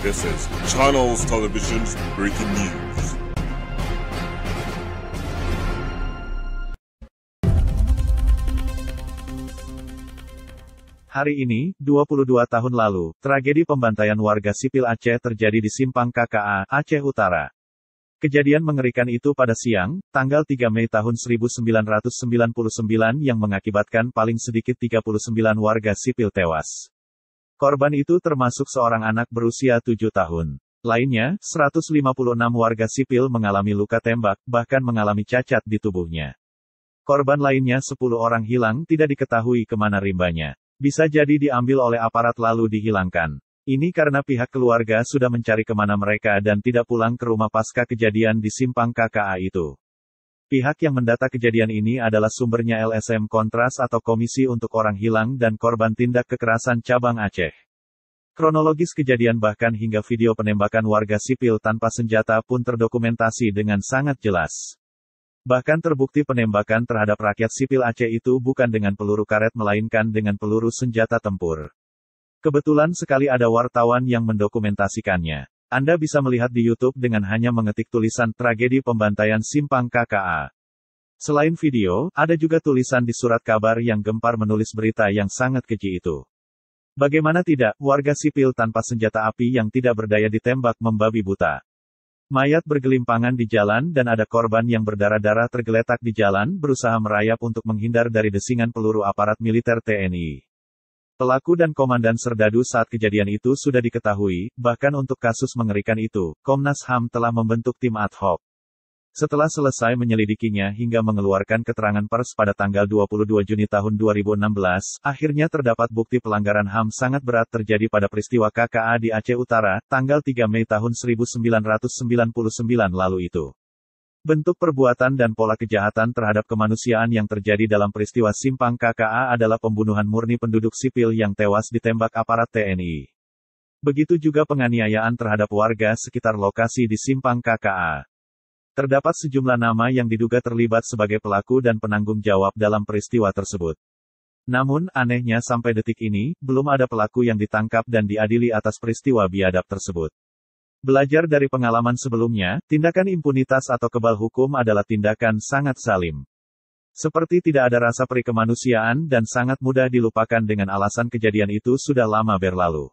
This is Channels Television's breaking news. Hari ini, 22 tahun lalu, tragedi pembantaian warga sipil Aceh terjadi di Simpang KKA, Aceh Utara. Kejadian mengerikan itu pada siang, tanggal 3 Mei tahun 1999 yang mengakibatkan paling sedikit 39 warga sipil tewas. Korban itu termasuk seorang anak berusia 7 tahun. Lainnya, 156 warga sipil mengalami luka tembak, bahkan mengalami cacat di tubuhnya. Korban lainnya 10 orang hilang tidak diketahui kemana rimbanya. Bisa jadi diambil oleh aparat lalu dihilangkan. Ini karena pihak keluarga sudah mencari kemana mereka dan tidak pulang ke rumah pasca kejadian di Simpang KKA itu. Pihak yang mendata kejadian ini adalah sumbernya LSM Kontras atau Komisi untuk Orang Hilang dan Korban Tindak Kekerasan Cabang Aceh. Kronologis kejadian bahkan hingga video penembakan warga sipil tanpa senjata pun terdokumentasi dengan sangat jelas. Bahkan terbukti penembakan terhadap rakyat sipil Aceh itu bukan dengan peluru karet melainkan dengan peluru senjata tempur. Kebetulan sekali ada wartawan yang mendokumentasikannya. Anda bisa melihat di YouTube dengan hanya mengetik tulisan tragedi pembantaian Simpang KKA. Selain video, ada juga tulisan di surat kabar yang gempar menulis berita yang sangat keji itu. Bagaimana tidak, warga sipil tanpa senjata api yang tidak berdaya ditembak membabi buta. Mayat bergelimpangan di jalan dan ada korban yang berdarah-darah tergeletak di jalan berusaha merayap untuk menghindar dari desingan peluru aparat militer TNI. Pelaku dan komandan serdadu saat kejadian itu sudah diketahui, bahkan untuk kasus mengerikan itu, Komnas HAM telah membentuk tim ad hoc. Setelah selesai menyelidikinya hingga mengeluarkan keterangan pers pada tanggal 22 Juni tahun 2016, akhirnya terdapat bukti pelanggaran HAM sangat berat terjadi pada peristiwa KKA di Aceh Utara, tanggal 3 Mei tahun 1999 lalu itu. Bentuk perbuatan dan pola kejahatan terhadap kemanusiaan yang terjadi dalam peristiwa Simpang KKA adalah pembunuhan murni penduduk sipil yang tewas ditembak aparat TNI. Begitu juga penganiayaan terhadap warga sekitar lokasi di Simpang KKA. Terdapat sejumlah nama yang diduga terlibat sebagai pelaku dan penanggung jawab dalam peristiwa tersebut. Namun, anehnya sampai detik ini, belum ada pelaku yang ditangkap dan diadili atas peristiwa biadab tersebut. Belajar dari pengalaman sebelumnya, tindakan impunitas atau kebal hukum adalah tindakan sangat zalim. Seperti tidak ada rasa peri kemanusiaan dan sangat mudah dilupakan dengan alasan kejadian itu sudah lama berlalu.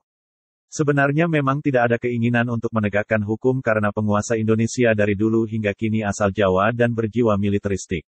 Sebenarnya memang tidak ada keinginan untuk menegakkan hukum karena penguasa Indonesia dari dulu hingga kini asal Jawa dan berjiwa militeristik.